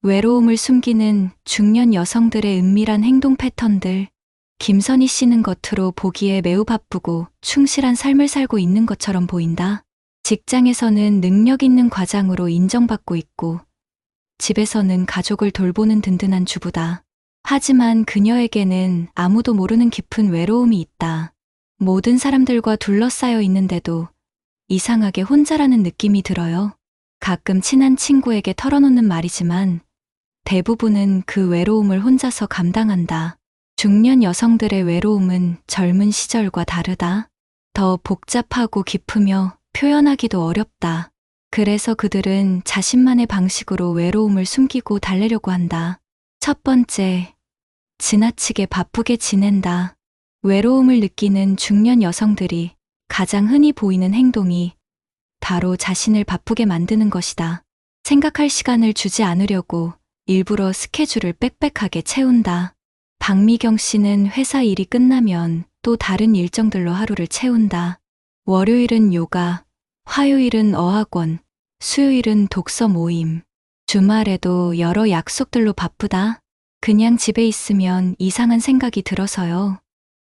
외로움을 숨기는 중년 여성들의 은밀한 행동 패턴들. 김선희 씨는 겉으로 보기에 매우 바쁘고 충실한 삶을 살고 있는 것처럼 보인다. 직장에서는 능력 있는 과장으로 인정받고 있고, 집에서는 가족을 돌보는 든든한 주부다. 하지만 그녀에게는 아무도 모르는 깊은 외로움이 있다. 모든 사람들과 둘러싸여 있는데도 이상하게 혼자라는 느낌이 들어요. 가끔 친한 친구에게 털어놓는 말이지만 대부분은 그 외로움을 혼자서 감당한다. 중년 여성들의 외로움은 젊은 시절과 다르다. 더 복잡하고 깊으며 표현하기도 어렵다. 그래서 그들은 자신만의 방식으로 외로움을 숨기고 달래려고 한다. 첫 번째, 지나치게 바쁘게 지낸다. 외로움을 느끼는 중년 여성들이 가장 흔히 보이는 행동이 바로 자신을 바쁘게 만드는 것이다. 생각할 시간을 주지 않으려고 일부러 스케줄을 빽빽하게 채운다. 박미경 씨는 회사 일이 끝나면 또 다른 일정들로 하루를 채운다. 월요일은 요가, 화요일은 어학원, 수요일은 독서 모임, 주말에도 여러 약속들로 바쁘다. 그냥 집에 있으면 이상한 생각이 들어서요.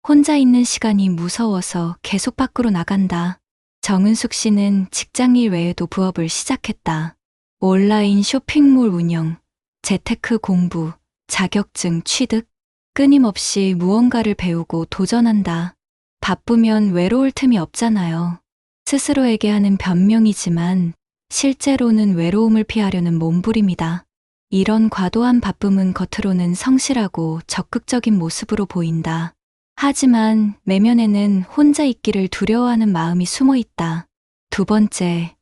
혼자 있는 시간이 무서워서 계속 밖으로 나간다. 정은숙 씨는 직장일 외에도 부업을 시작했다. 온라인 쇼핑몰 운영, 재테크 공부, 자격증 취득, 끊임없이 무언가를 배우고 도전한다. 바쁘면 외로울 틈이 없잖아요. 스스로에게 하는 변명이지만 실제로는 외로움을 피하려는 몸부림이다. 이런 과도한 바쁨은 겉으로는 성실하고 적극적인 모습으로 보인다. 하지만 내면에는 혼자 있기를 두려워하는 마음이 숨어 있다. 두 번째,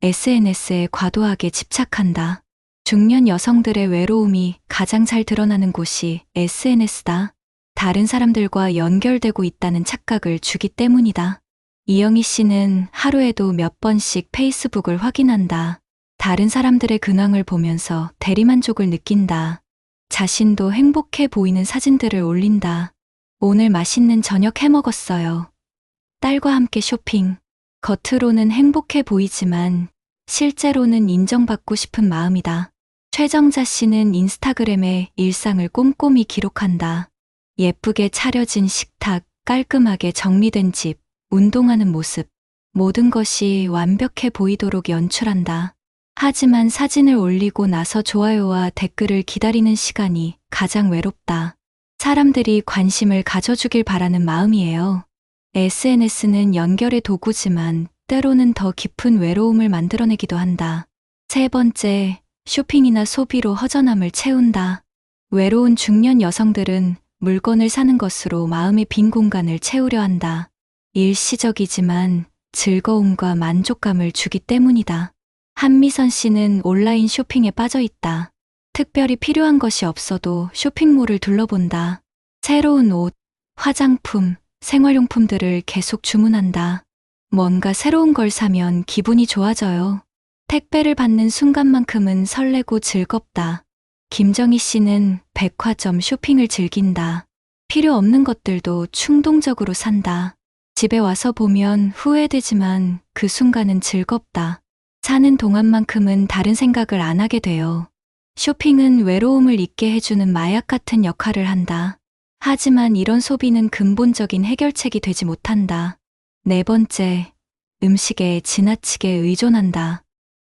SNS에 과도하게 집착한다. 중년 여성들의 외로움이 가장 잘 드러나는 곳이 SNS다. 다른 사람들과 연결되고 있다는 착각을 주기 때문이다. 이영희 씨는 하루에도 몇 번씩 페이스북을 확인한다. 다른 사람들의 근황을 보면서 대리만족을 느낀다. 자신도 행복해 보이는 사진들을 올린다. 오늘 맛있는 저녁 해 먹었어요. 딸과 함께 쇼핑. 겉으로는 행복해 보이지만 실제로는 인정받고 싶은 마음이다. 최정자 씨는 인스타그램에 일상을 꼼꼼히 기록한다. 예쁘게 차려진 식탁, 깔끔하게 정리된 집, 운동하는 모습, 모든 것이 완벽해 보이도록 연출한다. 하지만 사진을 올리고 나서 좋아요와 댓글을 기다리는 시간이 가장 외롭다. 사람들이 관심을 가져주길 바라는 마음이에요. SNS는 연결의 도구지만 때로는 더 깊은 외로움을 만들어내기도 한다. 세 번째, 쇼핑이나 소비로 허전함을 채운다. 외로운 중년 여성들은 물건을 사는 것으로 마음의 빈 공간을 채우려 한다. 일시적이지만 즐거움과 만족감을 주기 때문이다. 한미선 씨는 온라인 쇼핑에 빠져 있다. 특별히 필요한 것이 없어도 쇼핑몰을 둘러본다. 새로운 옷, 화장품, 생활용품들을 계속 주문한다. 뭔가 새로운 걸 사면 기분이 좋아져요. 택배를 받는 순간만큼은 설레고 즐겁다. 김정희 씨는 백화점 쇼핑을 즐긴다. 필요 없는 것들도 충동적으로 산다. 집에 와서 보면 후회되지만 그 순간은 즐겁다. 사는 동안만큼은 다른 생각을 안 하게 돼요. 쇼핑은 외로움을 잊게 해주는 마약 같은 역할을 한다. 하지만 이런 소비는 근본적인 해결책이 되지 못한다. 네 번째, 음식에 지나치게 의존한다.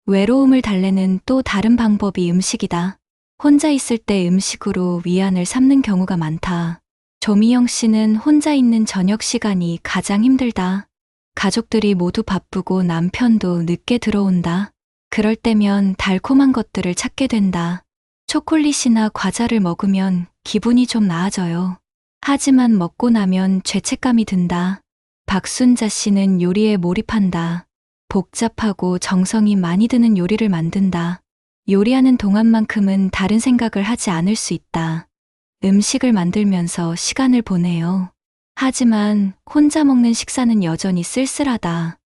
외로움을 달래는 또 다른 방법이 음식이다. 혼자 있을 때 음식으로 위안을 삼는 경우가 많다. 조미영 씨는 혼자 있는 저녁 시간이 가장 힘들다. 가족들이 모두 바쁘고 남편도 늦게 들어온다. 그럴 때면 달콤한 것들을 찾게 된다. 초콜릿이나 과자를 먹으면 기분이 좀 나아져요. 하지만 먹고 나면 죄책감이 든다. 박순자 씨는 요리에 몰입한다. 복잡하고 정성이 많이 드는 요리를 만든다. 요리하는 동안만큼은 다른 생각을 하지 않을 수 있다. 음식을 만들면서 시간을 보내요. 하지만 혼자 먹는 식사는 여전히 쓸쓸하다.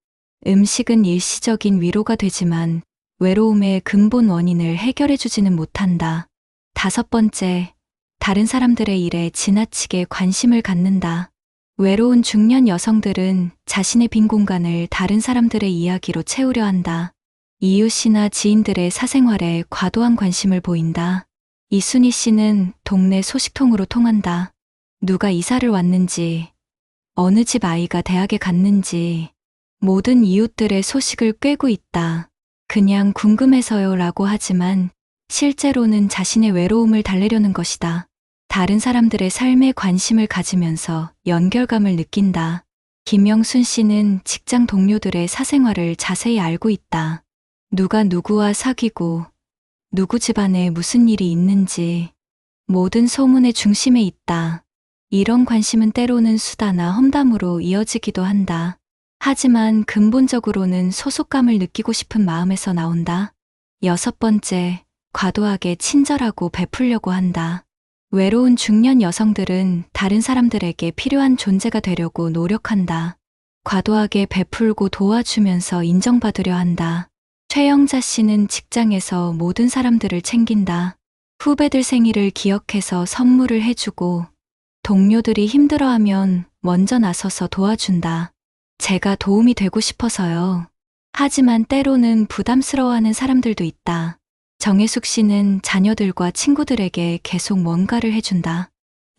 음식은 일시적인 위로가 되지만 외로움의 근본 원인을 해결해주지는 못한다. 다섯 번째, 다른 사람들의 일에 지나치게 관심을 갖는다. 외로운 중년 여성들은 자신의 빈 공간을 다른 사람들의 이야기로 채우려 한다. 이웃이나 지인들의 사생활에 과도한 관심을 보인다. 이순희 씨는 동네 소식통으로 통한다. 누가 이사를 왔는지, 어느 집 아이가 대학에 갔는지, 모든 이웃들의 소식을 꿰고 있다. 그냥 궁금해서요 라고 하지만 실제로는 자신의 외로움을 달래려는 것이다. 다른 사람들의 삶에 관심을 가지면서 연결감을 느낀다. 김영순 씨는 직장 동료들의 사생활을 자세히 알고 있다. 누가 누구와 사귀고, 누구 집안에 무슨 일이 있는지, 모든 소문의 중심에 있다. 이런 관심은 때로는 수다나 험담으로 이어지기도 한다. 하지만 근본적으로는 소속감을 느끼고 싶은 마음에서 나온다. 6번째, 과도하게 친절하고 베풀려고 한다. 외로운 중년 여성들은 다른 사람들에게 필요한 존재가 되려고 노력한다. 과도하게 베풀고 도와주면서 인정받으려 한다. 최영자 씨는 직장에서 모든 사람들을 챙긴다. 후배들 생일을 기억해서 선물을 해주고, 동료들이 힘들어하면 먼저 나서서 도와준다. 제가 도움이 되고 싶어서요. 하지만 때로는 부담스러워하는 사람들도 있다. 정혜숙 씨는 자녀들과 친구들에게 계속 뭔가를 해준다.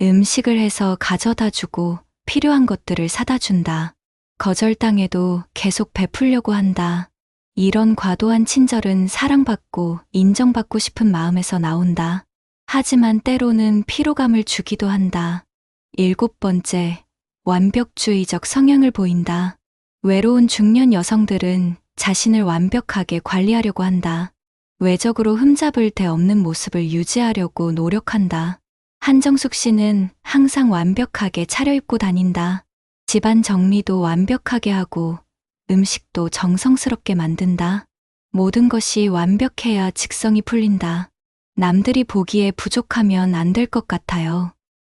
음식을 해서 가져다 주고 필요한 것들을 사다 준다. 거절당해도 계속 베풀려고 한다. 이런 과도한 친절은 사랑받고 인정받고 싶은 마음에서 나온다. 하지만 때로는 피로감을 주기도 한다. 7번째, 완벽주의적 성향을 보인다. 외로운 중년 여성들은 자신을 완벽하게 관리하려고 한다. 외적으로 흠잡을 데 없는 모습을 유지하려고 노력한다. 한정숙 씨는 항상 완벽하게 차려입고 다닌다. 집안 정리도 완벽하게 하고 음식도 정성스럽게 만든다. 모든 것이 완벽해야 직성이 풀린다. 남들이 보기에 부족하면 안 될 것 같아요.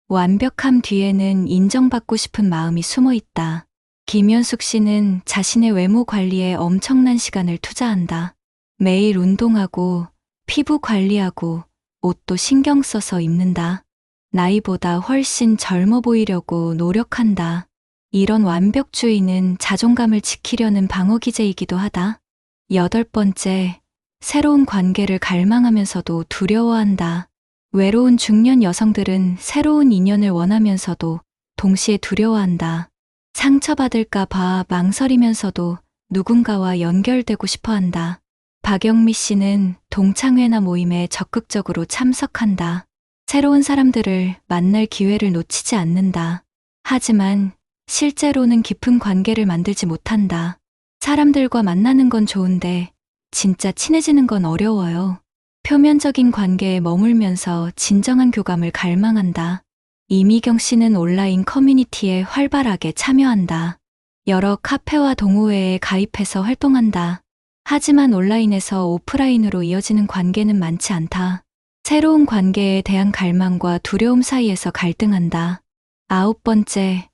완벽함 뒤에는 인정받고 싶은 마음이 숨어 있다. 김연숙 씨는 자신의 외모 관리에 엄청난 시간을 투자한다. 매일 운동하고 피부 관리하고 옷도 신경 써서 입는다. 나이보다 훨씬 젊어 보이려고 노력한다. 이런 완벽주의는 자존감을 지키려는 방어기제이기도 하다. 8번째, 새로운 관계를 갈망하면서도 두려워한다. 외로운 중년 여성들은 새로운 인연을 원하면서도 동시에 두려워한다. 상처받을까 봐 망설이면서도 누군가와 연결되고 싶어 한다. 박영미 씨는 동창회나 모임에 적극적으로 참석한다. 새로운 사람들을 만날 기회를 놓치지 않는다. 하지만 실제로는 깊은 관계를 만들지 못한다. 사람들과 만나는 건 좋은데 진짜 친해지는 건 어려워요. 표면적인 관계에 머물면서 진정한 교감을 갈망한다. 이미경 씨는 온라인 커뮤니티에 활발하게 참여한다. 여러 카페와 동호회에 가입해서 활동한다. 하지만 온라인에서 오프라인으로 이어지는 관계는 많지 않다. 새로운 관계에 대한 갈망과 두려움 사이에서 갈등한다. 9번째,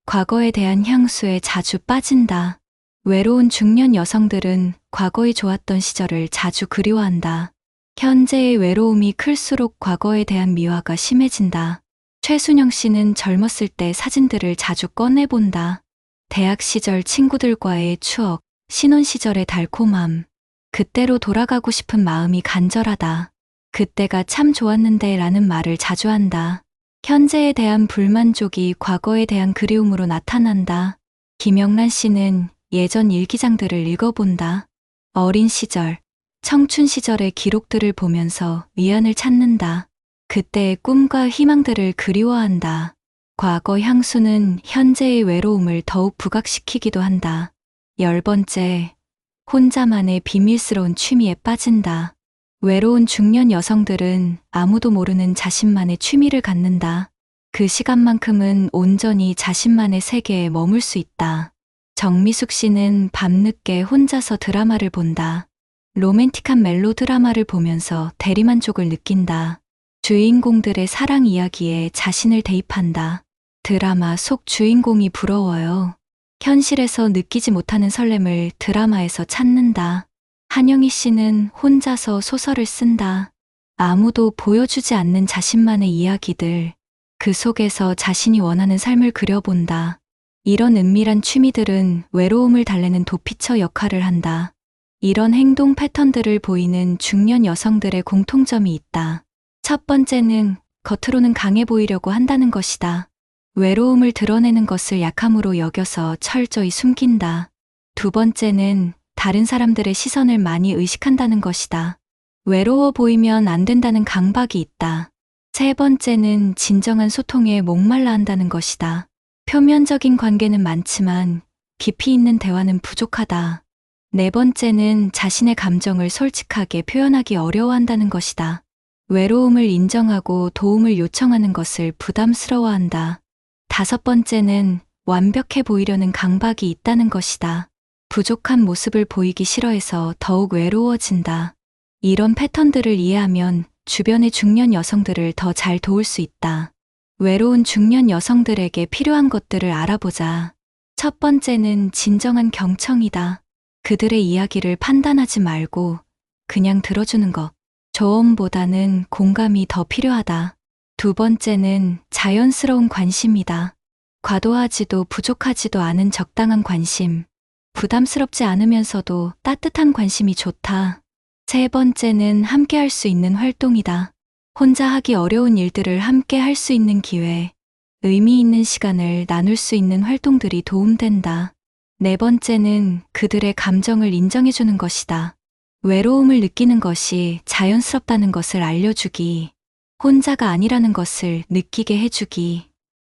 과거에 대한 향수에 자주 빠진다. 외로운 중년 여성들은 과거에 좋았던 시절을 자주 그리워한다. 현재의 외로움이 클수록 과거에 대한 미화가 심해진다. 최순영 씨는 젊었을 때 사진들을 자주 꺼내본다. 대학 시절 친구들과의 추억, 신혼 시절의 달콤함, 그때로 돌아가고 싶은 마음이 간절하다. 그때가 참 좋았는데 라는 말을 자주 한다. 현재에 대한 불만족이 과거에 대한 그리움으로 나타난다. 김영란 씨는 예전 일기장들을 읽어본다. 어린 시절, 청춘 시절의 기록들을 보면서 위안을 찾는다. 그때의 꿈과 희망들을 그리워한다. 과거 향수는 현재의 외로움을 더욱 부각시키기도 한다. 10번째, 혼자만의 비밀스러운 취미에 빠진다. 외로운 중년 여성들은 아무도 모르는 자신만의 취미를 갖는다. 그 시간만큼은 온전히 자신만의 세계에 머물 수 있다. 정미숙 씨는 밤늦게 혼자서 드라마를 본다. 로맨틱한 멜로 드라마를 보면서 대리만족을 느낀다. 주인공들의 사랑 이야기에 자신을 대입한다. 드라마 속 주인공이 부러워요. 현실에서 느끼지 못하는 설렘을 드라마에서 찾는다. 한영희 씨는 혼자서 소설을 쓴다. 아무도 보여주지 않는 자신만의 이야기들, 그 속에서 자신이 원하는 삶을 그려본다. 이런 은밀한 취미들은 외로움을 달래는 도피처 역할을 한다. 이런 행동 패턴들을 보이는 중년 여성들의 공통점이 있다. 첫 번째는 겉으로는 강해 보이려고 한다는 것이다. 외로움을 드러내는 것을 약함으로 여겨서 철저히 숨긴다. 두 번째는 다른 사람들의 시선을 많이 의식한다는 것이다. 외로워 보이면 안 된다는 강박이 있다. 세 번째는 진정한 소통에 목말라 한다는 것이다. 표면적인 관계는 많지만 깊이 있는 대화는 부족하다. 네 번째는 자신의 감정을 솔직하게 표현하기 어려워한다는 것이다. 외로움을 인정하고 도움을 요청하는 것을 부담스러워한다. 다섯 번째는 완벽해 보이려는 강박이 있다는 것이다. 부족한 모습을 보이기 싫어해서 더욱 외로워진다. 이런 패턴들을 이해하면 주변의 중년 여성들을 더 잘 도울 수 있다. 외로운 중년 여성들에게 필요한 것들을 알아보자. 첫 번째는 진정한 경청이다. 그들의 이야기를 판단하지 말고 그냥 들어주는 것. 조언보다는 공감이 더 필요하다. 두 번째는 자연스러운 관심이다. 과도하지도 부족하지도 않은 적당한 관심. 부담스럽지 않으면서도 따뜻한 관심이 좋다. 세 번째는 함께 할 수 있는 활동이다. 혼자 하기 어려운 일들을 함께 할 수 있는 기회, 의미 있는 시간을 나눌 수 있는 활동들이 도움된다. 네 번째는 그들의 감정을 인정해주는 것이다. 외로움을 느끼는 것이 자연스럽다는 것을 알려주기, 혼자가 아니라는 것을 느끼게 해주기.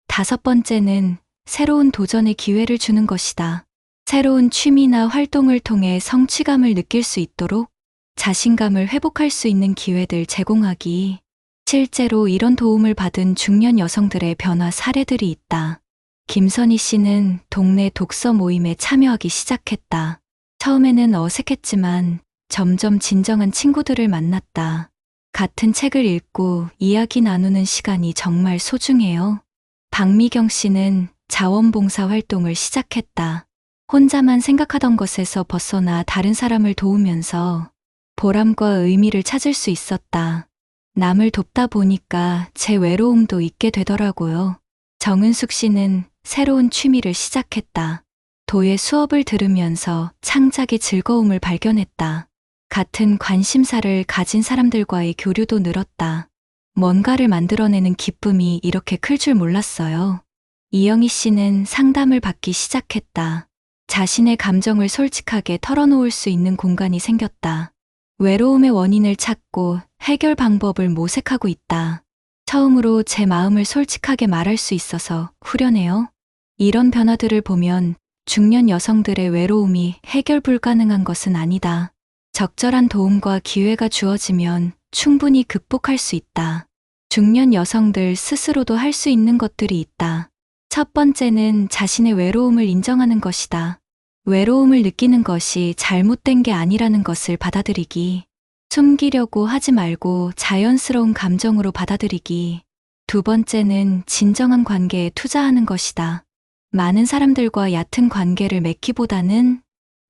다섯 번째는 새로운 도전의 기회를 주는 것이다. 새로운 취미나 활동을 통해 성취감을 느낄 수 있도록 자신감을 회복할 수 있는 기회들 제공하기. 실제로 이런 도움을 받은 중년 여성들의 변화 사례들이 있다. 김선희 씨는 동네 독서 모임에 참여하기 시작했다. 처음에는 어색했지만 점점 진정한 친구들을 만났다. 같은 책을 읽고 이야기 나누는 시간이 정말 소중해요. 박미경 씨는 자원봉사 활동을 시작했다. 혼자만 생각하던 것에서 벗어나 다른 사람을 도우면서 보람과 의미를 찾을 수 있었다. 남을 돕다 보니까 제 외로움도 잊게 되더라고요. 정은숙 씨는 새로운 취미를 시작했다. 도예 수업을 들으면서 창작의 즐거움을 발견했다. 같은 관심사를 가진 사람들과의 교류도 늘었다. 뭔가를 만들어내는 기쁨이 이렇게 클 줄 몰랐어요. 이영희 씨는 상담을 받기 시작했다. 자신의 감정을 솔직하게 털어놓을 수 있는 공간이 생겼다. 외로움의 원인을 찾고 해결 방법을 모색하고 있다. 처음으로 제 마음을 솔직하게 말할 수 있어서 후련해요. 이런 변화들을 보면 중년 여성들의 외로움이 해결 불가능한 것은 아니다. 적절한 도움과 기회가 주어지면 충분히 극복할 수 있다. 중년 여성들 스스로도 할 수 있는 것들이 있다. 첫 번째는 자신의 외로움을 인정하는 것이다. 외로움을 느끼는 것이 잘못된 게 아니라는 것을 받아들이기. 숨기려고 하지 말고 자연스러운 감정으로 받아들이기. 두 번째는 진정한 관계에 투자하는 것이다. 많은 사람들과 얕은 관계를 맺기보다는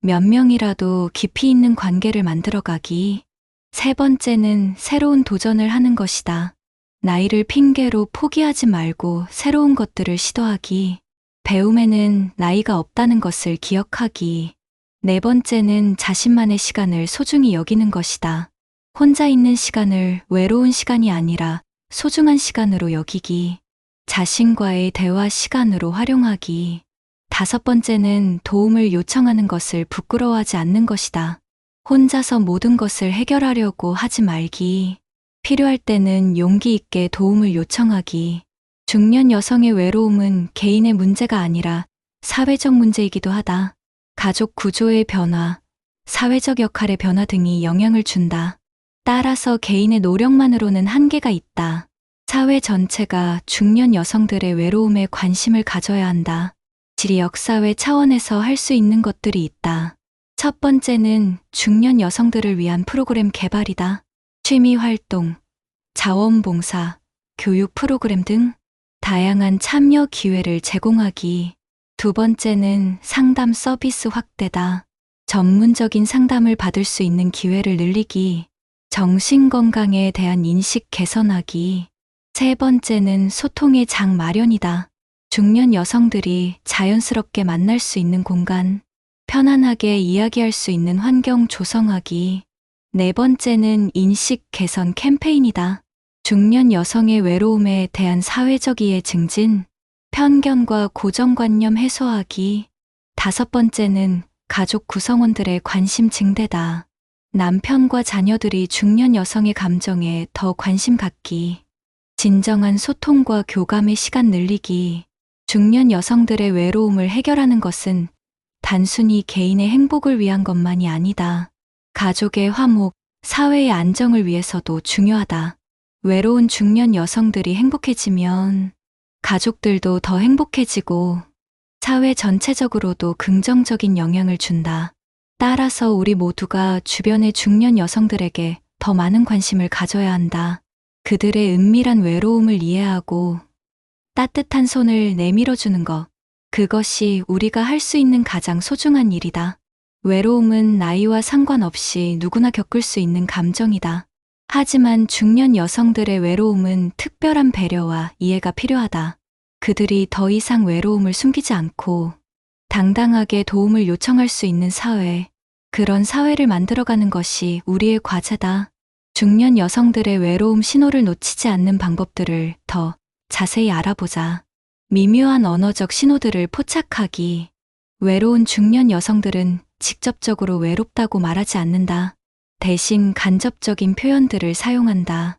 몇 명이라도 깊이 있는 관계를 만들어가기. 세 번째는 새로운 도전을 하는 것이다. 나이를 핑계로 포기하지 말고 새로운 것들을 시도하기. 배움에는 나이가 없다는 것을 기억하기. 네 번째는 자신만의 시간을 소중히 여기는 것이다. 혼자 있는 시간을 외로운 시간이 아니라 소중한 시간으로 여기기. 자신과의 대화 시간으로 활용하기. 다섯 번째는 도움을 요청하는 것을 부끄러워하지 않는 것이다. 혼자서 모든 것을 해결하려고 하지 말기. 필요할 때는 용기 있게 도움을 요청하기. 중년 여성의 외로움은 개인의 문제가 아니라 사회적 문제이기도 하다. 가족 구조의 변화, 사회적 역할의 변화 등이 영향을 준다. 따라서 개인의 노력만으로는 한계가 있다. 사회 전체가 중년 여성들의 외로움에 관심을 가져야 한다. 지리역사회 차원에서 할 수 있는 것들이 있다. 첫 번째는 중년 여성들을 위한 프로그램 개발이다. 취미 활동, 자원봉사, 교육 프로그램 등 다양한 참여 기회를 제공하기. 두 번째는 상담 서비스 확대다. 전문적인 상담을 받을 수 있는 기회를 늘리기. 정신건강에 대한 인식 개선하기. 세 번째는 소통의 장 마련이다. 중년 여성들이 자연스럽게 만날 수 있는 공간, 편안하게 이야기할 수 있는 환경 조성하기. 네 번째는 인식 개선 캠페인이다. 중년 여성의 외로움에 대한 사회적 이해 증진, 편견과 고정관념 해소하기. 5번째는 가족 구성원들의 관심 증대다. 남편과 자녀들이 중년 여성의 감정에 더 관심 갖기. 진정한 소통과 교감의 시간 늘리기. 중년 여성들의 외로움을 해결하는 것은 단순히 개인의 행복을 위한 것만이 아니다. 가족의 화목, 사회의 안정을 위해서도 중요하다. 외로운 중년 여성들이 행복해지면 가족들도 더 행복해지고 사회 전체적으로도 긍정적인 영향을 준다. 따라서 우리 모두가 주변의 중년 여성들에게 더 많은 관심을 가져야 한다. 그들의 은밀한 외로움을 이해하고 따뜻한 손을 내밀어주는 것. 그것이 우리가 할 수 있는 가장 소중한 일이다. 외로움은 나이와 상관없이 누구나 겪을 수 있는 감정이다. 하지만 중년 여성들의 외로움은 특별한 배려와 이해가 필요하다. 그들이 더 이상 외로움을 숨기지 않고 당당하게 도움을 요청할 수 있는 사회, 그런 사회를 만들어가는 것이 우리의 과제다. 중년 여성들의 외로움 신호를 놓치지 않는 방법들을 더 자세히 알아보자. 미묘한 언어적 신호들을 포착하기. 외로운 중년 여성들은 직접적으로 외롭다고 말하지 않는다. 대신 간접적인 표현들을 사용한다.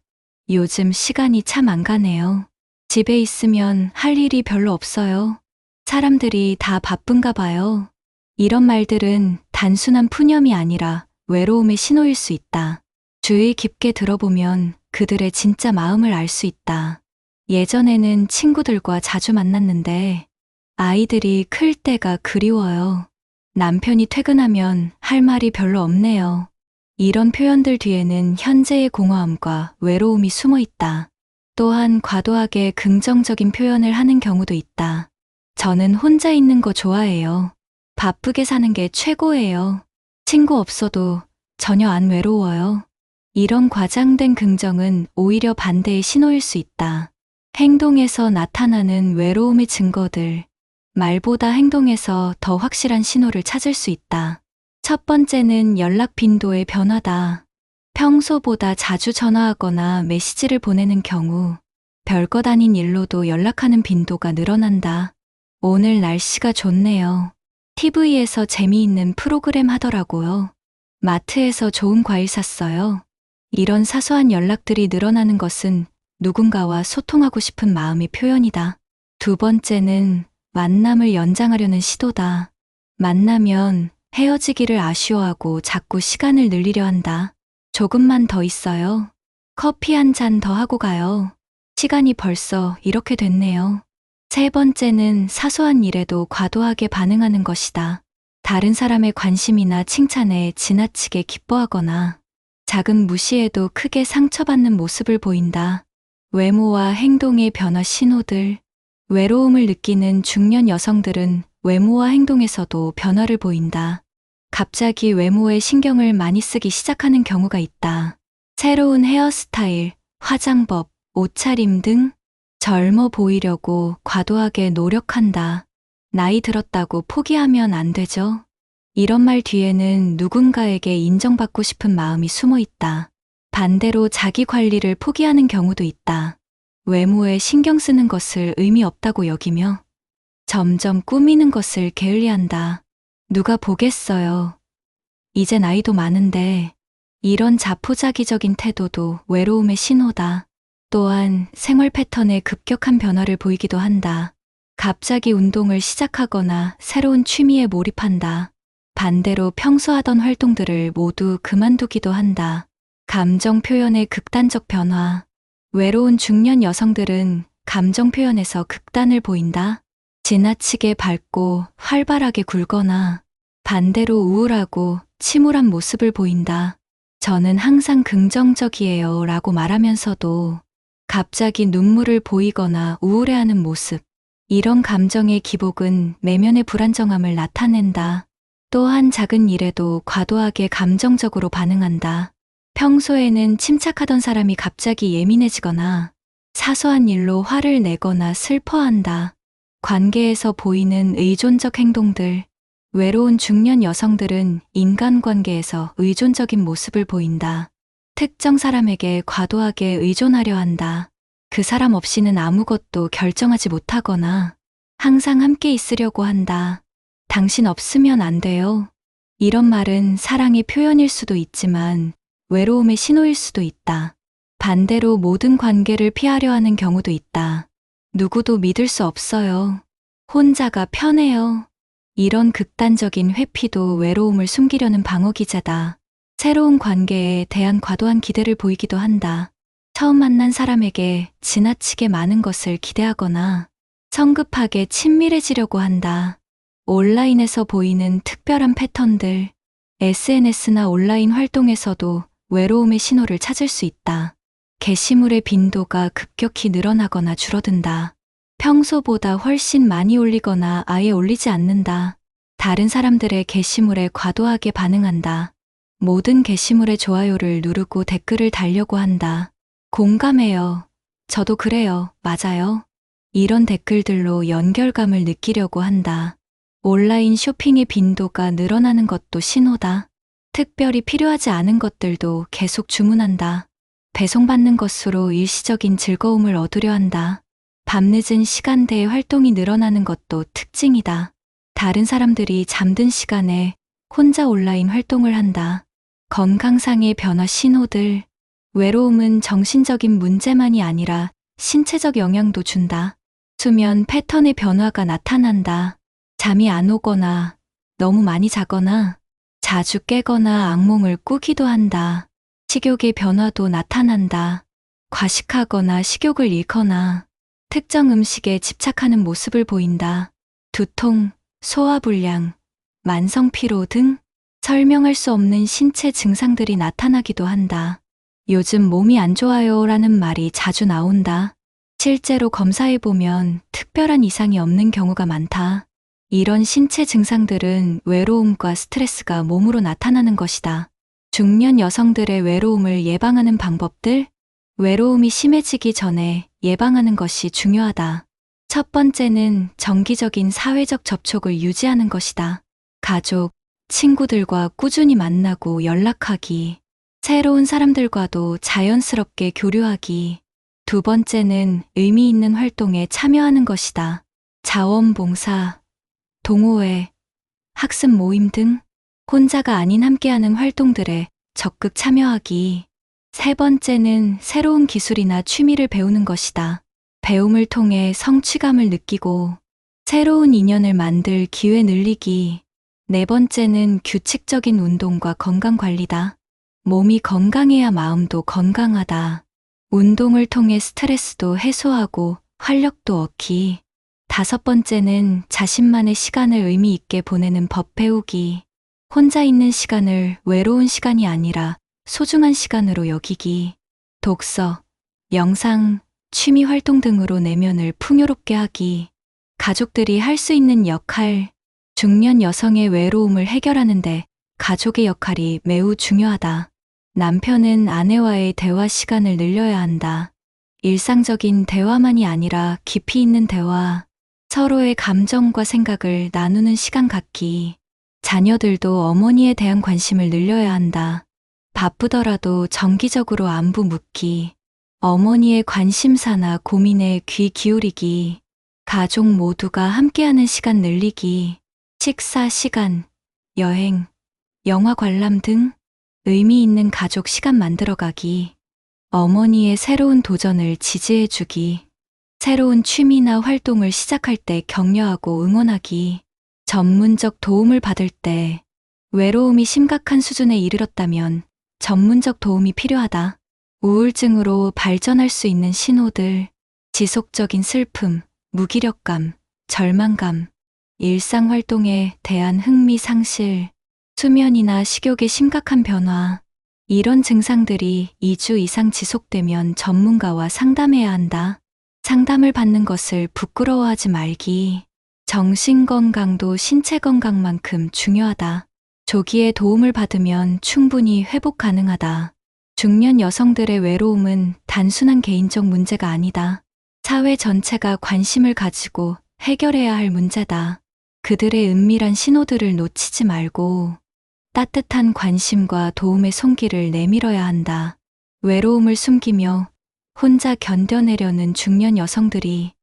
요즘 시간이 참 안 가네요. 집에 있으면 할 일이 별로 없어요. 사람들이 다 바쁜가 봐요. 이런 말들은 단순한 푸념이 아니라 외로움의 신호일 수 있다. 주의 깊게 들어보면 그들의 진짜 마음을 알 수 있다. 예전에는 친구들과 자주 만났는데 아이들이 클 때가 그리워요. 남편이 퇴근하면 할 말이 별로 없네요. 이런 표현들 뒤에는 현재의 공허함과 외로움이 숨어 있다. 또한 과도하게 긍정적인 표현을 하는 경우도 있다. 저는 혼자 있는 거 좋아해요. 바쁘게 사는 게 최고예요. 친구 없어도 전혀 안 외로워요. 이런 과장된 긍정은 오히려 반대의 신호일 수 있다. 행동에서 나타나는 외로움의 증거들. 말보다 행동에서 더 확실한 신호를 찾을 수 있다. 첫 번째는 연락 빈도의 변화다. 평소보다 자주 전화하거나 메시지를 보내는 경우, 별것 아닌 일로도 연락하는 빈도가 늘어난다. 오늘 날씨가 좋네요. TV에서 재미있는 프로그램 하더라고요. 마트에서 좋은 과일 샀어요. 이런 사소한 연락들이 늘어나는 것은 누군가와 소통하고 싶은 마음의 표현이다. 두 번째는 만남을 연장하려는 시도다. 만나면 헤어지기를 아쉬워하고 자꾸 시간을 늘리려 한다. 조금만 더 있어요. 커피 한 잔 더 하고 가요. 시간이 벌써 이렇게 됐네요. 세 번째는 사소한 일에도 과도하게 반응하는 것이다. 다른 사람의 관심이나 칭찬에 지나치게 기뻐하거나 작은 무시에도 크게 상처받는 모습을 보인다. 외모와 행동의 변화 신호들. 외로움을 느끼는 중년 여성들은 외모와 행동에서도 변화를 보인다. 갑자기 외모에 신경을 많이 쓰기 시작하는 경우가 있다. 새로운 헤어스타일, 화장법, 옷차림 등 젊어 보이려고 과도하게 노력한다. 나이 들었다고 포기하면 안 되죠. 이런 말 뒤에는 누군가에게 인정받고 싶은 마음이 숨어 있다. 반대로 자기 관리를 포기하는 경우도 있다. 외모에 신경 쓰는 것을 의미 없다고 여기며 점점 꾸미는 것을 게을리한다. 누가 보겠어요. 이제 나이도 많은데. 이런 자포자기적인 태도도 외로움의 신호다. 또한 생활 패턴에 급격한 변화를 보이기도 한다. 갑자기 운동을 시작하거나 새로운 취미에 몰입한다. 반대로 평소 하던 활동들을 모두 그만두기도 한다. 감정 표현의 극단적 변화. 외로운 중년 여성들은 감정 표현에서 극단을 보인다. 지나치게 밝고 활발하게 굴거나 반대로 우울하고 침울한 모습을 보인다. 저는 항상 긍정적이에요 라고 말하면서도 갑자기 눈물을 보이거나 우울해하는 모습. 이런 감정의 기복은 내면의 불안정함을 나타낸다. 또한 작은 일에도 과도하게 감정적으로 반응한다. 평소에는 침착하던 사람이 갑자기 예민해지거나 사소한 일로 화를 내거나 슬퍼한다. 관계에서 보이는 의존적 행동들. 외로운 중년 여성들은 인간관계에서 의존적인 모습을 보인다. 특정 사람에게 과도하게 의존하려 한다. 그 사람 없이는 아무것도 결정하지 못하거나 항상 함께 있으려고 한다. 당신 없으면 안 돼요. 이런 말은 사랑의 표현일 수도 있지만 외로움의 신호일 수도 있다. 반대로 모든 관계를 피하려 하는 경우도 있다. 누구도 믿을 수 없어요. 혼자가 편해요. 이런 극단적인 회피도 외로움을 숨기려는 방어 기제다. 새로운 관계에 대한 과도한 기대를 보이기도 한다. 처음 만난 사람에게 지나치게 많은 것을 기대하거나 성급하게 친밀해지려고 한다. 온라인에서 보이는 특별한 패턴들, SNS나 온라인 활동에서도 외로움의 신호를 찾을 수 있다. 게시물의 빈도가 급격히 늘어나거나 줄어든다. 평소보다 훨씬 많이 올리거나 아예 올리지 않는다. 다른 사람들의 게시물에 과도하게 반응한다. 모든 게시물의 좋아요를 누르고 댓글을 달려고 한다. 공감해요. 저도 그래요. 맞아요. 이런 댓글들로 연결감을 느끼려고 한다. 온라인 쇼핑의 빈도가 늘어나는 것도 신호다. 특별히 필요하지 않은 것들도 계속 주문한다. 배송받는 것으로 일시적인 즐거움을 얻으려 한다. 밤늦은 시간대에 활동이 늘어나는 것도 특징이다. 다른 사람들이 잠든 시간에 혼자 온라인 활동을 한다. 건강상의 변화 신호들. 외로움은 정신적인 문제만이 아니라 신체적 영향도 준다. 수면 패턴의 변화가 나타난다. 잠이 안 오거나 너무 많이 자거나 자주 깨거나 악몽을 꾸기도 한다. 식욕의 변화도 나타난다. 과식하거나 식욕을 잃거나 특정 음식에 집착하는 모습을 보인다. 두통, 소화불량, 만성피로 등 설명할 수 없는 신체 증상들이 나타나기도 한다. 요즘 몸이 안 좋아요 라는 말이 자주 나온다. 실제로 검사해보면 특별한 이상이 없는 경우가 많다. 이런 신체 증상들은 외로움과 스트레스가 몸으로 나타나는 것이다. 중년 여성들의 외로움을 예방하는 방법들, 외로움이 심해지기 전에 예방하는 것이 중요하다. 첫 번째는 정기적인 사회적 접촉을 유지하는 것이다. 가족, 친구들과 꾸준히 만나고 연락하기, 새로운 사람들과도 자연스럽게 교류하기. 두 번째는 의미 있는 활동에 참여하는 것이다. 자원봉사, 동호회, 학습 모임 등 혼자가 아닌 함께하는 활동들에 적극 참여하기. 세 번째는 새로운 기술이나 취미를 배우는 것이다. 배움을 통해 성취감을 느끼고 새로운 인연을 만들 기회 늘리기. 네 번째는 규칙적인 운동과 건강 관리다. 몸이 건강해야 마음도 건강하다. 운동을 통해 스트레스도 해소하고 활력도 얻기. 다섯 번째는 자신만의 시간을 의미 있게 보내는 법 배우기. 혼자 있는 시간을 외로운 시간이 아니라 소중한 시간으로 여기기. 독서, 명상, 취미 활동 등으로 내면을 풍요롭게 하기. 가족들이 할 수 있는 역할. 중년 여성의 외로움을 해결하는데 가족의 역할이 매우 중요하다. 남편은 아내와의 대화 시간을 늘려야 한다. 일상적인 대화만이 아니라 깊이 있는 대화, 서로의 감정과 생각을 나누는 시간 갖기. 자녀들도 어머니에 대한 관심을 늘려야 한다. 바쁘더라도 정기적으로 안부 묻기. 어머니의 관심사나 고민에 귀 기울이기. 가족 모두가 함께하는 시간 늘리기. 식사 시간, 여행, 영화 관람 등 의미 있는 가족 시간 만들어가기. 어머니의 새로운 도전을 지지해주기. 새로운 취미나 활동을 시작할 때 격려하고 응원하기. 전문적 도움을 받을 때 외로움이 심각한 수준에 이르렀다면 전문적 도움이 필요하다. 우울증으로 발전할 수 있는 신호들, 지속적인 슬픔, 무기력감, 절망감, 일상 활동에 대한 흥미 상실, 수면이나 식욕의 심각한 변화. 이런 증상들이 2주 이상 지속되면 전문가와 상담해야 한다. 상담을 받는 것을 부끄러워하지 말기. 정신건강도 신체 건강만큼 중요하다. 조기에 도움을 받으면 충분히 회복 가능하다. 중년 여성들의 외로움은 단순한 개인적 문제가 아니다. 사회 전체가 관심을 가지고 해결해야 할 문제다. 그들의 은밀한 신호들을 놓치지 말고 따뜻한 관심과 도움의 손길을 내밀어야 한다. 외로움을 숨기며 혼자 견뎌내려는 중년 여성들이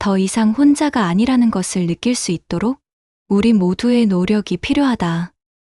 더 이상 혼자가 아니라는 것을 느낄 수 있도록 우리 모두의 노력이 필요하다.